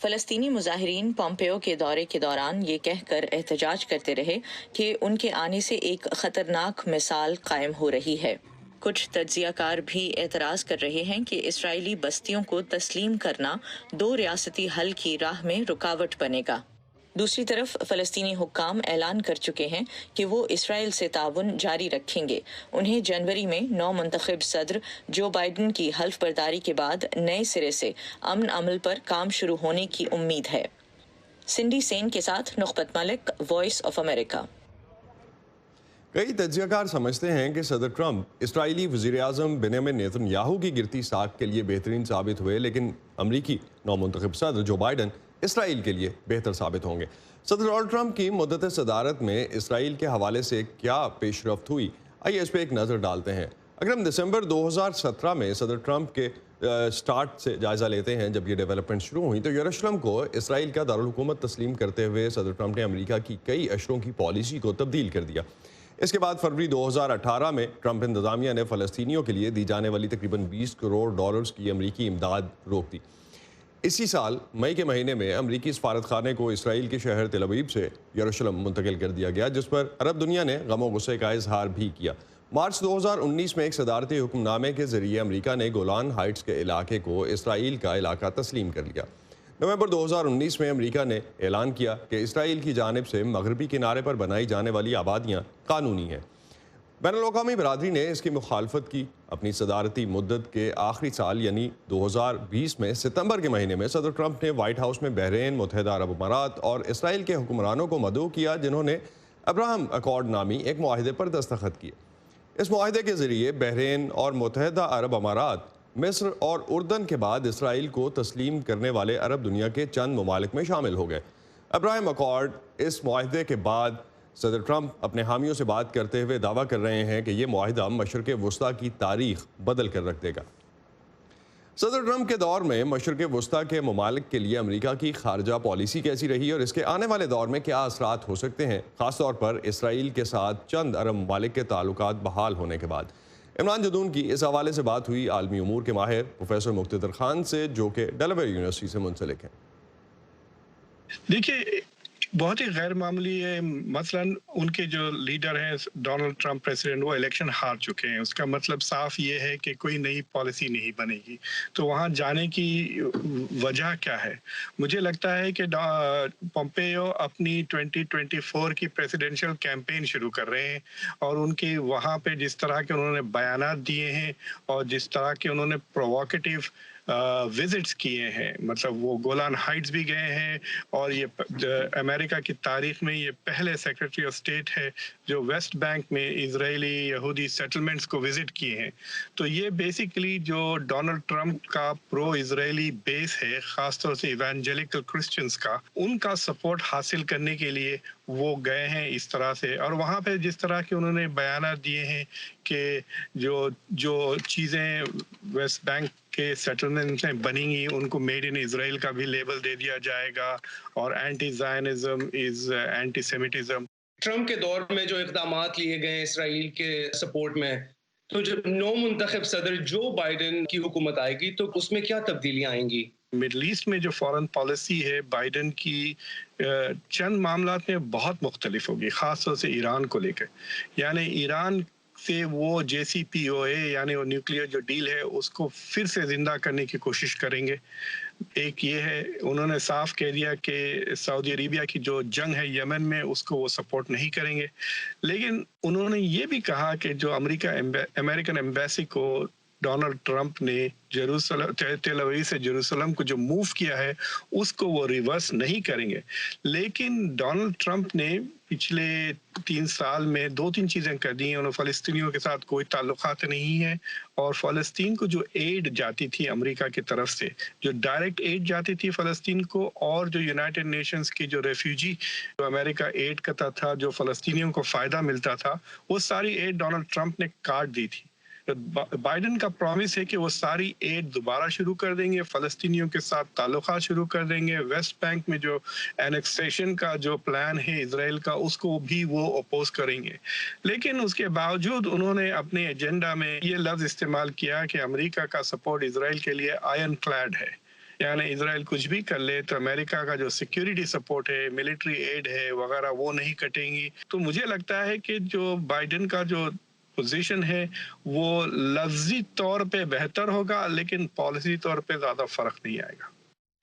فلسطینی مظاہرین پومپیو کے دورے کے دوران یہ کہہ کر احتجاج کرتے رہے کہ ان کے آنے سے ایک خطرناک مثال قائم ہو رہی ہے۔ کچھ تجزیہ کار بھی اعتراض کر رہے ہیں کہ اسرائیلی بستیوں کو تسلیم کرنا دو ریاستی حل کی راہ میں رکاوٹ بنے گا۔ دوسری طرف فلسطینی حکام اعلان کر چکے ہیں کہ وہ اسرائیل سے تعاون جاری رکھیں گے۔ انہیں جنوری میں نو منتخب صدر جو بائیڈن کی حلف برداری کے بعد نئے سرے سے امن عمل پر کام شروع ہونے کی امید ہے۔ سنڈی سین کے ساتھ نخبت ملک، وائس آف امریکہ۔ کئی تجزیہ کار سمجھتے ہیں کہ صدر ٹرمپ اسرائیلی وزیر اعظم بنیامن نیتن یاہو کی گرتی ساکھ کے لیے بہترین ثابت ہوئے، لیکن امریکی نو منتخب صدر جو بائیڈن اسرائیل کے لیے بہتر ثابت ہوں گے۔ صدر ڈونلڈ ٹرمپ کی مدت صدارت میں اسرائیل کے حوالے سے کیا پیش رفت ہوئی، آئیے اس پہ ایک نظر ڈالتے ہیں۔ اگر ہم دسمبر 2017 میں صدر ٹرمپ کے سٹارٹ سے جائزہ لیتے ہیں، جب یہ ڈیولپمنٹ شروع ہوئی، تو یروشلم کو اسرائیل کا دارالحکومت تسلیم کرتے ہوئے صدر ٹرمپ نے امریکہ کی کئی اشروں کی پالیسی کو تبدیل کر دیا۔ اس کے بعد فروری 2018 میں ٹرمپ انتظامیہ نے فلسطینیوں کے لیے دی جانے والی تقریباً $20 کروڑ کی امریکی امداد روک دی۔ اسی سال مئی کے مہینے میں امریکی سفارت خانے کو اسرائیل کے شہر تل ابیب سے یروشلم منتقل کر دیا گیا، جس پر عرب دنیا نے غم و غصے کا اظہار بھی کیا۔ مارچ 2019 میں ایک صدارتی حکم نامے کے ذریعے امریکہ نے گولان ہائٹس کے علاقے کو اسرائیل کا علاقہ تسلیم کر لیا۔ نومبر 2019 میں امریکہ نے اعلان کیا کہ اسرائیل کی جانب سے مغربی کنارے پر بنائی جانے والی آبادیاں قانونی ہیں۔ بین الاقوامی برادری نے اس کی مخالفت کی۔ اپنی صدارتی مدت کے آخری سال یعنی 2020 میں ستمبر کے مہینے میں صدر ٹرمپ نے وائٹ ہاؤس میں بحرین، متحدہ عرب امارات اور اسرائیل کے حکمرانوں کو مدعو کیا، جنہوں نے ابراہم اکارڈ نامی ایک معاہدے پر دستخط کیے۔ اس معاہدے کے ذریعے بحرین اور متحدہ عرب امارات، مصر اور اردن کے بعد اسرائیل کو تسلیم کرنے والے عرب دنیا کے چند ممالک میں شامل ہو گئے۔ ابراہم اکارڈ اس معاہدے کے بعد صدر ٹرمپ اپنے حامیوں سے بات کرتے ہوئے دعویٰ کر رہے ہیں کہ یہ معاہدہ مشرق وسطیٰ کی تاریخ بدل کر رکھ دے گا۔ صدر ٹرمپ کے دور میں مشرق وسطیٰ کے ممالک کے لیے امریکہ کی خارجہ پالیسی کیسی رہی اور اس کے آنے والے دور میں کیا اثرات ہو سکتے ہیں، خاص طور پر اسرائیل کے ساتھ چند عرب ممالک کے تعلقات بحال ہونے کے بعد؟ عمران جدون کی اس حوالے سے بات ہوئی عالمی امور کے ماہر پروفیسر مقتدر خان سے، جو کہ ڈیلاویئر یونیورسٹی سے منسلک ہیں۔ دیکھیے، بہت ہی غیر معمولی ہے۔ مثلا ان کے جو لیڈر ہیں ڈونلڈ ٹرمپ پریزیڈنٹ، وہ الیکشن ہار چکے ہیں۔ اس کا مطلب صاف یہ ہے کہ کوئی نئی پالیسی نہیں بنے گی۔ تو وہاں جانے کی وجہ کیا ہے؟ مجھے لگتا ہے کہ پومپیو اپنی 2024 کی پریزیڈنشل کیمپین شروع کر رہے ہیں، اور ان کے وہاں پہ جس طرح کے انہوں نے بیانات دیے ہیں اور جس طرح کے انہوں نے پرووکیٹیو وزٹس کیے ہیں، مطلب وہ گولان ہائٹس بھی گئے ہیں، اور یہ امریکہ کی تاریخ میں یہ پہلے سیکرٹری آف اسٹیٹ ہے جو ویسٹ بینک میں اسرائیلی یہودی سیٹلمنٹس کو وزٹ کیے ہیں۔ تو یہ بیسیکلی جو ڈونلڈ ٹرمپ کا پرو اسرائیلی بیس ہے، خاص طور سے ایوانجیلیکل کرسچنس کا، ان کا سپورٹ حاصل کرنے کے لیے وہ گئے ہیں اس طرح سے۔ اور وہاں پہ جس طرح کے انہوں نے بیانات دیے ہیں کہ جو چیزیں ویسٹ بینک کے سیٹلمنٹ میں بنیں گی، ان کو میڈ ان اسرائیل کا بھی لیبل دے دیا جائے گا، اور اینٹی زائنزم از اینٹی سیمیٹزم۔ ٹرمپ کے دور میں جو اقدامات لیے گئے اسرائیل کے سپورٹ میں، تو جب نو منتخب صدر جو بائیڈن کی حکومت آئے گی تو اس میں کیا تبدیلیاں آئیں گی؟ مڈل ایسٹ میں جو فارن پالیسی ہے بائیڈن کی، چند معاملات میں بہت مختلف ہوگی، خاص طور سے ایران کو لے کے۔ یعنی ایران سے وہ JCPOA یعنی وہ نیوکلیئر جو ڈیل ہے اس کو پھر سے زندہ کرنے کی کوشش کریں گے۔ ایک یہ ہے، انہوں نے صاف کہہ دیا کہ سعودی عربیہ کی جو جنگ ہے یمن میں، اس کو وہ سپورٹ نہیں کریں گے۔ لیکن انہوں نے یہ بھی کہا کہ جو امریکن ایمبیسی کو ڈونلڈ ٹرمپ نے تل ابیب سے جیروسلم کو جو موو کیا ہے، اس کو وہ ریورس نہیں کریں گے۔ لیکن ڈونلڈ ٹرمپ نے پچھلے 3 سال میں 2-3 چیزیں کر دی ہیں۔ انہوں فلسطینیوں کے ساتھ کوئی تعلقات نہیں ہیں، اور فلسطین کو جو ایڈ جاتی تھی امریکہ کی طرف سے، جو ڈائریکٹ ایڈ جاتی تھی فلسطین کو، اور جو یونائٹڈ نیشنز کی جو ریفیوجی جو امریکہ ایڈ کرتا تھا، جو فلسطینیوں کو فائدہ ملتا تھا، وہ ساری ایڈ ڈونلڈ ٹرمپ نے کاٹ دی تھی۔ بائیڈن کا پرومس ہے کہ وہ ساری ایڈ دوبارہ شروع کر دیں گے، فلسطینیوں کے ساتھ تعلقات شروع کر دیں گے۔ ویسٹ بینک میں جو اینیکسیشن کا جو پلان ہے اسرائیل کا، اس کو بھی وہ اپوز کریں گے۔ لیکن اس کے باوجود انہوں نے اپنے ایجنڈا میں یہ لفظ استعمال کیا کہ امریکہ کا سپورٹ اسرائیل کے لیے آئرن کلیڈ ہے، یعنی اسرائیل کچھ بھی کر لے تو امریکہ کا جو سیکیورٹی سپورٹ ہے، ملٹری ایڈ ہے وغیرہ وہ نہیں کٹیں گی. تو مجھے لگتا ہے کہ جو بائیڈن کا جو پوزیشن ہے وہ لفظی طور پہ بہتر ہوگا، لیکن پالیسی طور پہ زیادہ فرق نہیں آئے گا.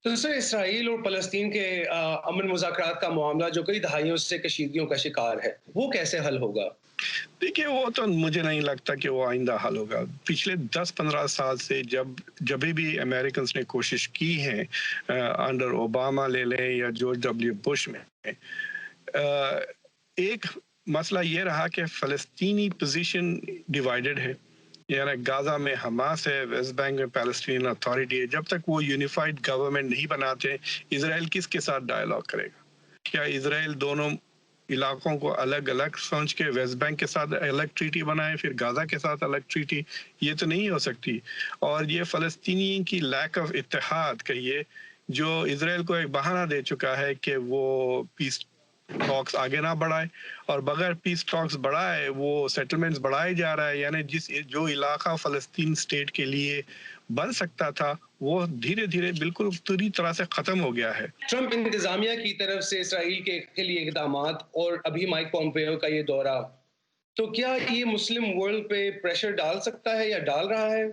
تو سر، اسرائیل اور فلسطین کے امن مذاکرات کا معاملہ جو کئی دہائیوں سے کشیدگیوں کا شکار ہے، وہ کیسے حل ہوگا؟ دیکھیے، وہ تو مجھے نہیں لگتا کہ وہ آئندہ حل ہوگا. پچھلے 10-15 سال سے جب بھی امریکنز نے کوشش کی ہے، انڈر اوباما لے لیں یا جارج ڈبلیو بش میں، ایک مسئلہ یہ رہا کہ فلسطینی پوزیشن ڈیوائیڈڈ ہے. یعنی غازہ میں حماس ہے، ویسٹ بینک میں پیلسٹین اتھارٹی ہے. جب تک وہ یونیفائڈ گورنمنٹ نہیں بناتے، اسرائیل کس کے ساتھ ڈائیلاگ کرے گا؟ کیا اسرائیل دونوں علاقوں کو الگ الگ سوچ کے ویسٹ بینک کے ساتھ الگ ٹریٹی بنائے، پھر غازہ کے ساتھ الگ ٹریٹی؟ یہ تو نہیں ہو سکتی. اور یہ فلسطینی کی لیک آف اتحاد کہیے، جو اسرائیل کو ایک بہانہ دے چکا ہے کہ وہ پیس ٹاکس آگے نہ بڑھائے، اور بغیر پیس ٹاکس بڑھائے وہ سیٹلمنٹس بڑھائے جا رہا ہے. یعنی جو علاقہ فلسطین سٹیٹ کے لیے بن سکتا تھا وہ دھیرے دھیرے بالکل پوری طرح سے ختم ہو گیا ہے. ٹرمپ انتظامیہ کی طرف سے اسرائیل کے لیے اقدامات اور ابھی مائک پومپیو کا یہ دورہ، تو کیا یہ مسلم ورلڈ پہ پریشر ڈال سکتا ہے یا ڈال رہا ہے؟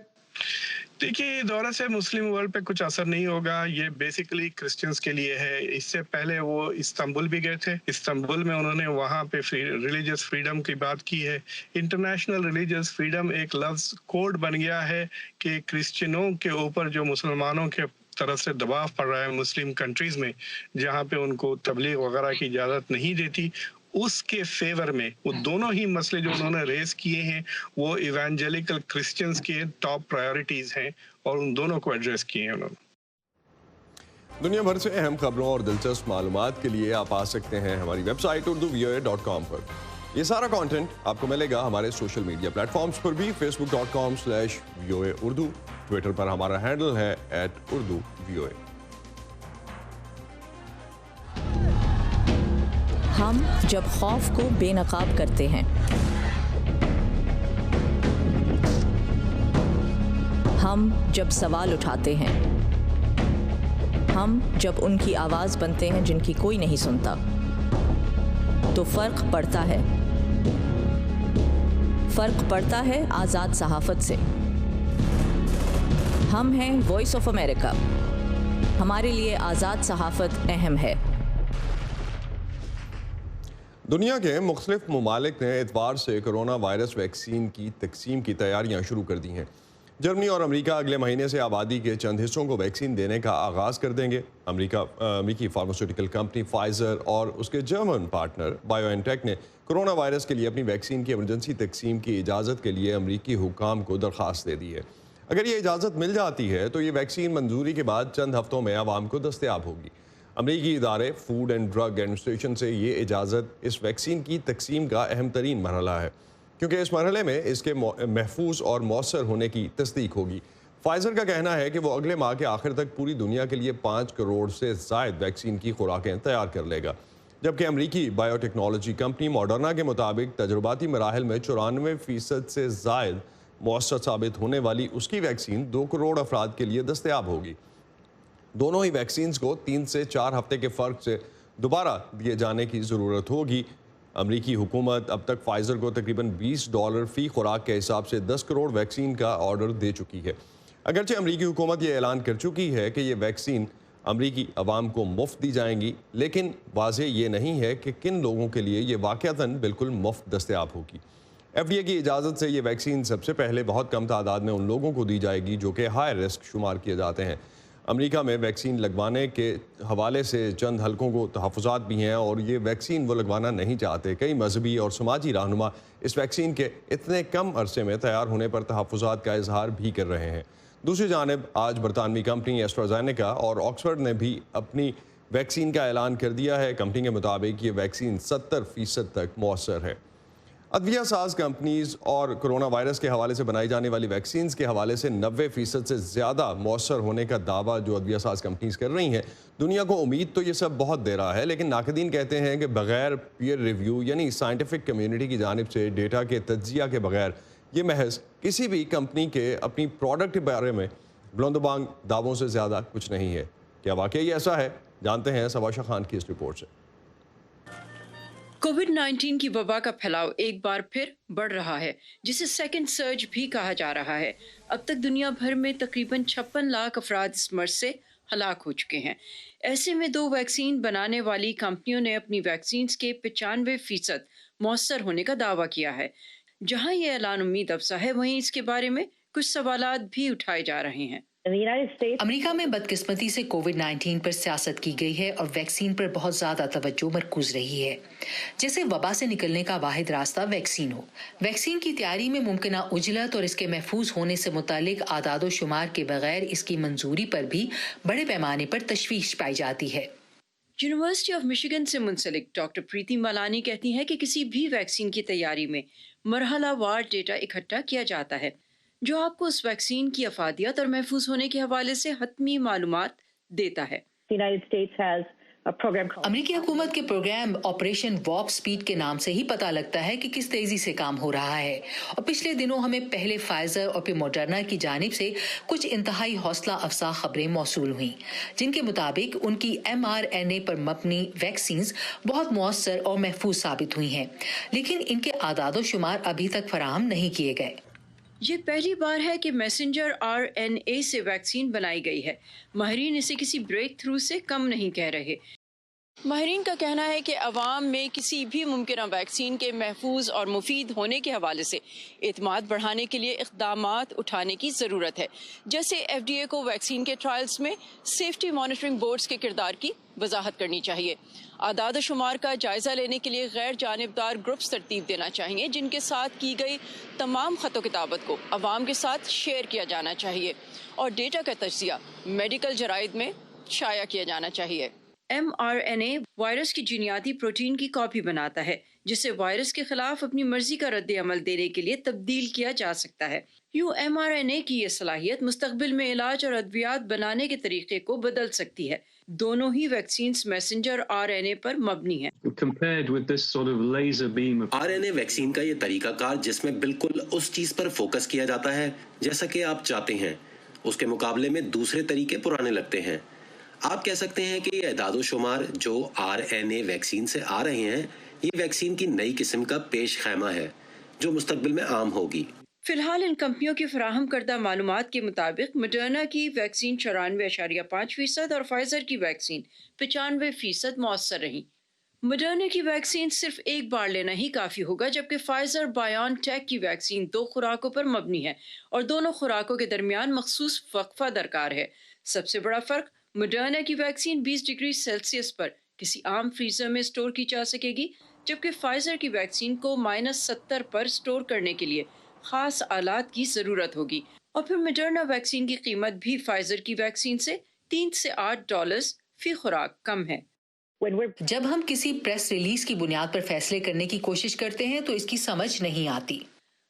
دیکھیے، دورہ سے مسلم ورلڈ پہ کچھ اثر نہیں ہوگا. یہ بیسیکلی کرسچنز کے لیے ہے. اس سے پہلے وہ استنبول بھی گئے تھے. استنبول میں انہوں نے وہاں پہ ریلیجس فریڈم کی بات کی ہے. انٹرنیشنل ریلیجس فریڈم ایک لفظ کوڈ بن گیا ہے کہ کرسچنوں کے اوپر جو مسلمانوں کے طرف سے دباؤ پڑ رہا ہے مسلم کنٹریز میں، جہاں پہ ان کو تبلیغ وغیرہ کی اجازت نہیں دیتی، اس کے فیور میں وہ دونوں ہی مسئلے جو انہوں نے ریز کیے ہیں وہ ایوانجیلیکل کرسچنز کے ٹاپ پرائیورٹیز ہیں، اور ان دونوں کو ایڈریس کیے ہیں انہوں نے. دنیا بھر سے اہم خبروں اور دلچسپ معلومات کے لیے آپ آ سکتے ہیں ہماری ویب سائٹ urduvoa.com پر. یہ سارا کانٹینٹ آپ کو ملے گا ہمارے سوشل میڈیا پلیٹ فارمز پر بھی. facebook.com/VOA Urdu، ٹویٹر پر ہمارا ہینڈل ہے @UrduVOA. ہم جب خوف کو بے نقاب کرتے ہیں، ہم جب سوال اٹھاتے ہیں، ہم جب ان کی آواز بنتے ہیں جن کی کوئی نہیں سنتا، تو فرق پڑتا ہے. فرق پڑتا ہے آزاد صحافت سے. ہم ہیں وائس آف امریکہ. ہمارے لیے آزاد صحافت اہم ہے. دنیا کے مختلف ممالک نے اتوار سے کرونا وائرس ویکسین کی تقسیم کی تیاریاں شروع کر دی ہیں. جرمنی اور امریکہ اگلے مہینے سے آبادی کے چند حصوں کو ویکسین دینے کا آغاز کر دیں گے. امریکی فارماسیوٹیکل کمپنی فائزر اور اس کے جرمن پارٹنر بایو این ٹیک نے کرونا وائرس کے لیے اپنی ویکسین کی ایمرجنسی تقسیم کی اجازت کے لیے امریکی حکام کو درخواست دے دی ہے. اگر یہ اجازت مل جاتی ہے تو یہ ویکسین منظوری کے بعد چند ہفتوں میں عوام کو دستیاب ہوگی. امریکی ادارے فوڈ اینڈ ڈرگ ایڈمنسٹریشن سے یہ اجازت اس ویکسین کی تقسیم کا اہم ترین مرحلہ ہے، کیونکہ اس مرحلے میں اس کے محفوظ اور مؤثر ہونے کی تصدیق ہوگی. فائزر کا کہنا ہے کہ وہ اگلے ماہ کے آخر تک پوری دنیا کے لیے 5 کروڑ سے زائد ویکسین کی خوراکیں تیار کر لے گا، جبکہ امریکی بایو ٹیکنالوجی کمپنی ماڈرنا کے مطابق تجرباتی مراحل میں 94% سے زائد مؤثر ثابت ہونے والی اس کی ویکسین 2 کروڑ افراد کے لیے دستیاب ہوگی. دونوں ہی ویکسینز کو 3 سے 4 ہفتے کے فرق سے دوبارہ دیے جانے کی ضرورت ہوگی. امریکی حکومت اب تک فائزر کو تقریباً $20 فی خوراک کے حساب سے 10 کروڑ ویکسین کا آرڈر دے چکی ہے. اگرچہ امریکی حکومت یہ اعلان کر چکی ہے کہ یہ ویکسین امریکی عوام کو مفت دی جائیں گی، لیکن واضح یہ نہیں ہے کہ کن لوگوں کے لیے یہ واقعتاً بالکل مفت دستیاب ہوگی. FDA کی اجازت سے یہ ویکسین سب سے پہلے بہت کم تعداد میں ان لوگوں کو دی جائے گی جو کہ ہائی رسک شمار کیے جاتے ہیں. امریکہ میں ویکسین لگوانے کے حوالے سے چند حلقوں کو تحفظات بھی ہیں اور یہ ویکسین وہ لگوانا نہیں چاہتے. کئی مذہبی اور سماجی رہنما اس ویکسین کے اتنے کم عرصے میں تیار ہونے پر تحفظات کا اظہار بھی کر رہے ہیں. دوسری جانب آج برطانوی کمپنی ایسٹرازینیکا اور آکسفورڈ نے بھی اپنی ویکسین کا اعلان کر دیا ہے. کمپنی کے مطابق یہ ویکسین 70% تک مؤثر ہے. ادویہ ساز کمپنیز اور کرونا وائرس کے حوالے سے بنائی جانے والی ویکسینز کے حوالے سے 90% سے زیادہ مؤثر ہونے کا دعویٰ جو ادویہ ساز کمپنیز کر رہی ہیں. دنیا کو امید تو یہ سب بہت دے رہا ہے، لیکن ناقدین کہتے ہیں کہ بغیر پیئر ریویو یعنی سائنٹیفک کمیونٹی کی جانب سے ڈیٹا کے تجزیہ کے بغیر یہ محض کسی بھی کمپنی کے اپنی پروڈکٹ کے بارے میں بلند و بانگ دعووں سے زیادہ کچھ نہیں ہے. کیا واقعی ایسا ہے؟ جانتے ہیں سباشہ خان کی اس رپورٹ سے. کووڈ-19 کی وبا کا پھیلاؤ ایک بار پھر بڑھ رہا ہے، جسے سیکنڈ سرج بھی کہا جا رہا ہے. اب تک دنیا بھر میں تقریباً 56 لاکھ افراد اس مرض سے ہلاک ہو چکے ہیں. ایسے میں 2 ویکسین بنانے والی کمپنیوں نے اپنی ویکسینز کے 95% مؤثر ہونے کا دعویٰ کیا ہے. جہاں یہ اعلان امید افزا ہے، وہیں اس کے بارے میں کچھ سوالات بھی اٹھائے جا رہے ہیں. امریکہ میں بدقسمتی سے کووڈ-19 پر سیاست کی گئی ہے اور ویکسین پر بہت زیادہ توجہ مرکوز رہی ہے. جیسے وبا سے نکلنے کا واحد راستہ ویکسین ہو. ویکسین کی تیاری میں ممکنہ عجلت اور اس کے محفوظ ہونے سے متعلق اعداد و شمار کے بغیر اس کی منظوری پر بھی بڑے پیمانے پر تشویش پائی جاتی ہے. یونیورسٹی آف مشیگن سے منسلک ڈاکٹر پریتی ملانی کہتی ہیں کہ کسی بھی ویکسین کی تیاری میں مرحلہ وار ڈیٹا اکٹھا کیا جاتا ہے، جو آپ کو اس ویکسین کی افادیت اور محفوظ ہونے کے حوالے سے حتمی معلومات دیتا ہے. امریکی حکومت کے پروگرام آپریشن وارپ سپیڈ کے نام سے ہی پتہ لگتا ہے کہ کس تیزی سے کام ہو رہا ہے. اور پچھلے دنوں ہمیں پہلے فائزر اور پھر موڈرنا کی جانب سے کچھ انتہائی حوصلہ افزا خبریں موصول ہوئیں، جن کے مطابق ان کی mRNA پر مبنی ویکسینز بہت مؤثر اور محفوظ ثابت ہوئی ہیں، لیکن ان کے اعداد و شمار ابھی تک فراہم نہیں کیے گئے. یہ پہلی بار ہے کہ میسنجر RNA سے ویکسین بنائی گئی ہے. ماہرین اسے کسی بریک تھرو سے کم نہیں کہہ رہے. ماہرین کا کہنا ہے کہ عوام میں کسی بھی ممکنہ ویکسین کے محفوظ اور مفید ہونے کے حوالے سے اعتماد بڑھانے کے لیے اقدامات اٹھانے کی ضرورت ہے، جیسے FDA کو ویکسین کے ٹرائلز میں سیفٹی مانیٹرنگ بورڈز کے کردار کی وضاحت کرنی چاہیے. اعداد و شمار کا جائزہ لینے کے لیے غیر جانبدار گروپس ترتیب دینا چاہیے، جن کے ساتھ کی گئی تمام خط و کتابت کو عوام کے ساتھ شیئر کیا جانا چاہیے اور ڈیٹا کا تجزیہ میڈیکل جرائد میں شائع کیا جانا چاہیے. mRNA وائرس کی جینیاتی پروٹین کی کاپی بناتا ہے، جسے وائرس کے خلاف اپنی مرضی کا رد عمل دینے کے لیے تبدیل کیا جا سکتا ہے. یوں mRNA کی یہ صلاحیت مستقبل میں علاج اور ادویات بنانے کے طریقے کو بدل سکتی ہے. دونوں ہی ویکسینز میسنجر RNA پر مبنی ہیں. RNA ویکسین کا یہ طریقہ کار جس میں بالکل اس چیز پر فوکس کیا جاتا ہے جیسا کہ آپ چاہتے ہیں، اس کے مقابلے میں دوسرے طریقے پرانے لگتے ہیں. آپ کہہ سکتے ہیں کہ یہ اعداد و شمار جو RNA ویکسین سے آ رہے ہیں، یہ ویکسین کی نئی قسم کا پیش خیمہ ہے جو مستقبل میں عام ہوگی. فی الحال ان کمپنیوں کی فراہم کردہ معلومات کے مطابق موڈرنا کی ویکسین 94.5% اور فائزر کی ویکسین 95% مؤثر رہیں. موڈرنا کی ویکسین صرف ایک بار لینا ہی کافی ہوگا، جبکہ فائزر بایون ٹیک کی ویکسین 2 خوراکوں پر مبنی ہے اور دونوں خوراکوں کے درمیان مخصوص وقفہ درکار ہے. سب سے بڑا فرق، موڈرنا کی ویکسین 20 ڈگری سیلسیس پر کسی عام فریزر میں سٹور کی جا سکے گی، جبکہ فائزر کی ویکسین کو -70 پر سٹور کرنے کے لیے خاص آلات کی ضرورت ہوگی. اور پھر موڈرنا ویکسین کی قیمت بھی فائزر کی ویکسین سے $3 سے $8 فی خوراک کم ہے. جب ہم کسی پریس ریلیز کی بنیاد پر فیصلے کرنے کی کوشش کرتے ہیں تو اس کی سمجھ نہیں آتی.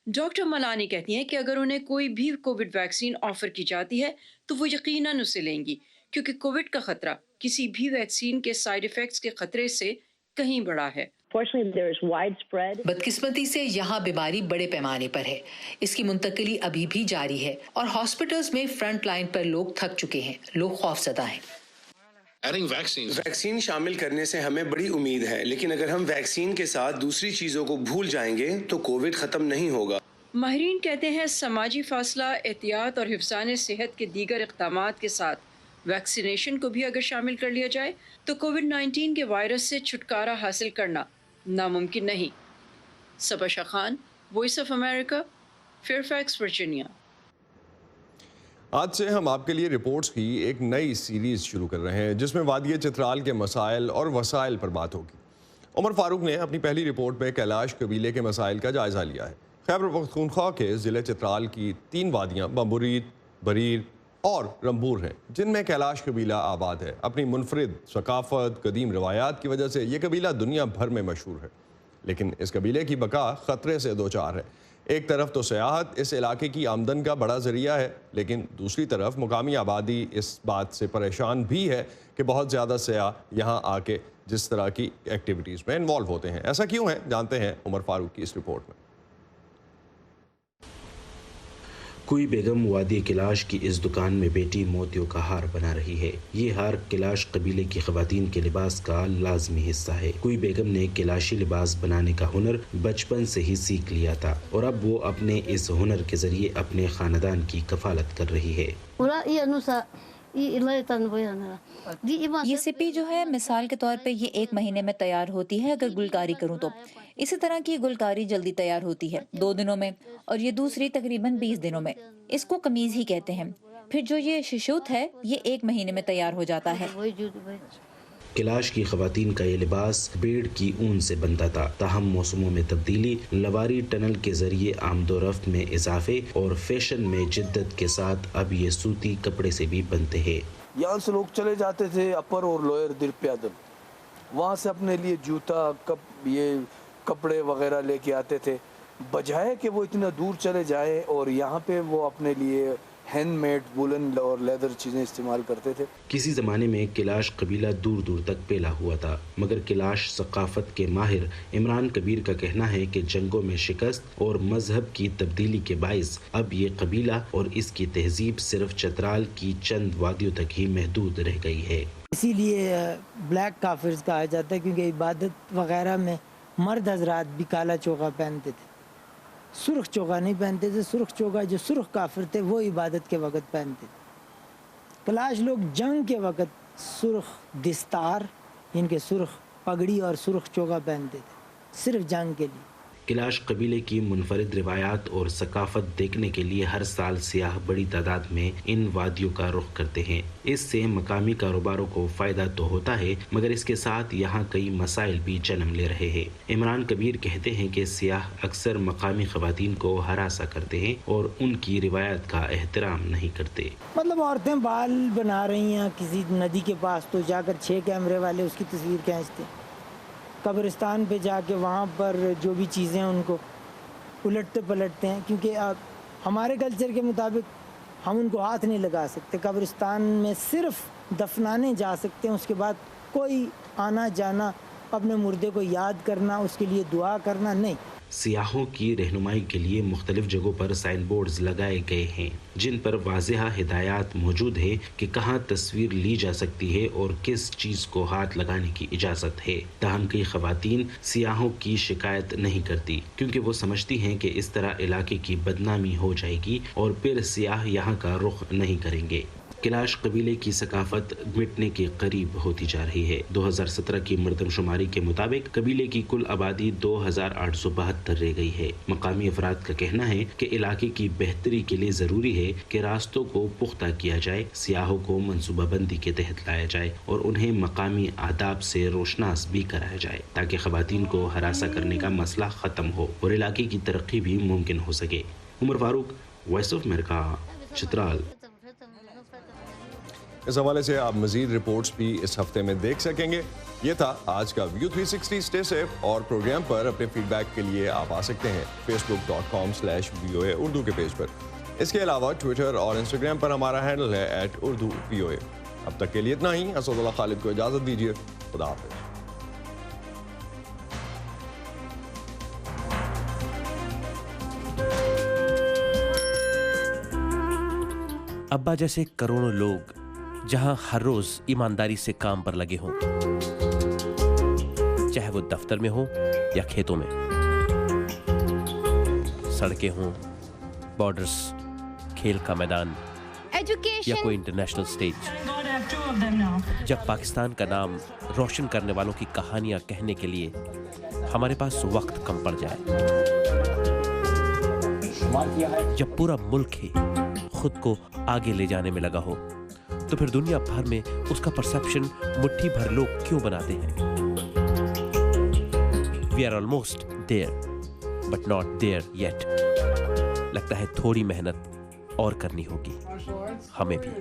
ڈاکٹر ملانی کہتی ہیں کہ اگر انہیں کوئی بھی کووڈ ویکسین آفر کی جاتی ہے تو وہ یقیناً اسے لیں گی، کیونکہ کووڈ کا خطرہ کسی بھی ویکسین کے سائیڈ ایفیکٹس کے خطرے سے کہیں بڑا ہے. بدقسمتی سے یہاں بیماری بڑے پیمانے پر ہے. اس کی منتقلی ابھی بھی جاری ہے اور ہاسپٹلز میں فرنٹ لائن پر لوگ تھک چکے ہیں، لوگ خوف زدہ ہیں. ویکسین شامل کرنے سے ہمیں بڑی امید ہے، لیکن اگر ہم ویکسین کے ساتھ دوسری چیزوں کو بھول جائیں گے تو کووڈ ختم نہیں ہوگا. ماہرین کہتے ہیں سماجی فاصلہ، احتیاط اور حفظان صحت کے دیگر اقدامات کے ساتھ ویکسینیشن کو بھی اگر شامل کر لیا جائے تو کووڈ-19 کے وائرس سے چھٹکارا حاصل کرنا ناممکن نہیں. سباشہ Khan, Voice of America, Fairfax, Virginia. آج سے ہم آپ کے لیے رپورٹس کی ایک نئی سیریز شروع کر رہے ہیں جس میں وادی چترال کے مسائل اور وسائل پر بات ہوگی. عمر فاروق نے اپنی پہلی رپورٹ میں کیلاش قبیلے کے مسائل کا جائزہ لیا ہے. خیبر پختونخوا کے ضلع چترال کی 3 وادیاں بمبورید، بریر اور رمبور ہیں جن میں کیلاش قبیلہ آباد ہے. اپنی منفرد ثقافت، قدیم روایات کی وجہ سے یہ قبیلہ دنیا بھر میں مشہور ہے، لیکن اس قبیلے کی بقا خطرے سے دوچار ہے. ایک طرف تو سیاحت اس علاقے کی آمدن کا بڑا ذریعہ ہے، لیکن دوسری طرف مقامی آبادی اس بات سے پریشان بھی ہے کہ بہت زیادہ سیاح یہاں آ کے جس طرح کی ایکٹیویٹیز میں انوالو ہوتے ہیں. ایسا کیوں ہے، جانتے ہیں عمر فاروق کی اس رپورٹ میں. کوئی بیگم وادی کلاش کی اس دکان میں بیٹی موتیوں کا ہار بنا رہی ہے۔ یہ ہار کلاش قبیلے کی خواتین کے لباس کا لازمی حصہ ہے۔ کوئی بیگم نے کلاشی لباس بنانے کا ہنر بچپن سے ہی سیکھ لیا تھا اور اب وہ اپنے اس ہنر کے ذریعے اپنے خاندان کی کفالت کر رہی ہے۔ یہ سپی جو ہے مثال کے طور پہ یہ 1 مہینے میں تیار ہوتی ہے اگر گلکاری کروں تو۔ اسی طرح کی گلکاری جلدی تیار ہوتی ہے 2 دنوں میں، اور یہ دوسری تقریباً 20 دنوں میں۔ اس کو قمیض ہی کہتے ہیں۔ پھر جو یہ ششوت ہے یہ 1 مہینے میں تیار ہو جاتا ہے۔ کلاش کی خواتین کا یہ لباس بیڑ کی اون سے بنتا تھا، تاہم موسموں میں تبدیلی، لواری ٹنل کے ذریعے آمد و رفت میں اضافے اور فیشن میں جدت کے ساتھ اب یہ سوتی کپڑے سے بھی بنتے ہیں۔ یہاں سے لوگ چلے جاتے تھے اپر اور لوئر دل پیادل، وہاں سے اپنے لیے جوتا یہ کپڑے وغیرہ لے کے آتے تھے، بجائے کہ وہ اتنا دور چلے جائیں اور یہاں پہ وہ اپنے لیے ہینڈ میڈ وولن اور لیدر چیزیں استعمال کرتے تھے۔ کسی زمانے میں کلاش قبیلہ دور دور تک پھیلا ہوا تھا، مگر کلاش ثقافت کے ماہر عمران کبیر کا کہنا ہے کہ جنگوں میں شکست اور مذہب کی تبدیلی کے باعث اب یہ قبیلہ اور اس کی تہذیب صرف چترال کی چند وادیوں تک ہی محدود رہ گئی ہے۔ اسی لیے بلیک کافرز کہا جاتا ہے، کیونکہ عبادت وغیرہ میں مرد حضرات بھی کالا چوغا پہنتے تھے، سرخ چوغا نہیں پہنتے تھے۔ سرخ چوغا جو سرخ کافر تھے وہ عبادت کے وقت پہنتے تھے۔ کلاش لوگ جنگ کے وقت سرخ دستار، ان کے سرخ پگڑی اور سرخ چوغا پہنتے تھے، صرف جنگ کے لیے۔ کلاش قبیلے کی منفرد روایات اور ثقافت دیکھنے کے لیے ہر سال سیاح بڑی تعداد میں ان وادیوں کا رخ کرتے ہیں۔ اس سے مقامی کاروباروں کو فائدہ تو ہوتا ہے، مگر اس کے ساتھ یہاں کئی مسائل بھی جنم لے رہے ہیں۔ عمران کبیر کہتے ہیں کہ سیاح اکثر مقامی خواتین کو ہراساں کرتے ہیں اور ان کی روایت کا احترام نہیں کرتے۔ مطلب عورتیں بال بنا رہی ہیں کسی ندی کے پاس تو جا کر 6 کیمرے والے اس کی تصویر کھینچتے ہیں، قبرستان پہ جا کے وہاں پر جو بھی چیزیں ان کو الٹتے پلٹتے ہیں، کیونکہ ہمارے کلچر کے مطابق ہم ان کو ہاتھ نہیں لگا سکتے۔ قبرستان میں صرف دفنانے جا سکتے ہیں، اس کے بعد کوئی آنا جانا، اپنے مردے کو یاد کرنا، اس کے لیے دعا کرنا نہیں۔ سیاحوں کی رہنمائی کے لیے مختلف جگہوں پر سائن بورڈز لگائے گئے ہیں جن پر واضح ہدایات موجود ہے کہ کہاں تصویر لی جا سکتی ہے اور کس چیز کو ہاتھ لگانے کی اجازت ہے۔ تاہم کئی خواتین سیاحوں کی شکایت نہیں کرتی کیونکہ وہ سمجھتی ہیں کہ اس طرح علاقے کی بدنامی ہو جائے گی اور پھر سیاح یہاں کا رخ نہیں کریں گے۔ کلاش قبیلے کی ثقافت مٹنے کے قریب ہوتی جا رہی ہے۔ 2017 کی مردم شماری کے مطابق قبیلے کی کل آبادی 2872 رہ گئی ہے۔ مقامی افراد کا کہنا ہے کہ علاقے کی بہتری کے لیے ضروری ہے کہ راستوں کو پختہ کیا جائے، سیاحوں کو منصوبہ بندی کے تحت لایا جائے اور انہیں مقامی آداب سے روشناس بھی کرایا جائے تاکہ خواتین کو ہراساں کرنے کا مسئلہ ختم ہو اور علاقے کی ترقی بھی ممکن ہو سکے۔ عمر فاروق، وائس آف امریکہ، چترال۔ اس حوالے سے آپ مزید رپورٹس بھی اس ہفتے میں دیکھ سکیں گے۔ یہ تھا آج کا ویو 360۔ اسٹے سیف، اور پروگرام پر اپنے فیڈ بیک کے لیے آپ آ سکتے ہیں facebook.com/VOA اردو کے پیج پر۔ اس کے علاوہ ٹویٹر اور انسٹاگرام پر ہمارا ہینڈل ہے @urduvoa۔ اب تک کے لیے اتنا ہی۔ اسد اللہ خالد کو اجازت دیجیے۔ خدا حافظ۔ ابا جیسے کروڑوں لوگ جہاں ہر روز ایمانداری سے کام پر لگے ہوں، چاہے وہ دفتر میں ہوں یا کھیتوں میں، سڑکیں ہوں، بارڈرز، کھیل کا میدان یا کوئی انٹرنیشنل سٹیج، جب پاکستان کا نام روشن کرنے والوں کی کہانیاں کہنے کے لیے ہمارے پاس وقت کم پڑ جائے، جب پورا ملک ہی خود کو آگے لے جانے میں لگا ہو، تو پھر دنیا بھر میں اس کا پرسپشن مٹھی بھر لوگ کیوں بناتے ہیں؟ We are almost there, but not there yet. لگتا ہے تھوڑی محنت اور کرنی ہوگی ہمیں بھی۔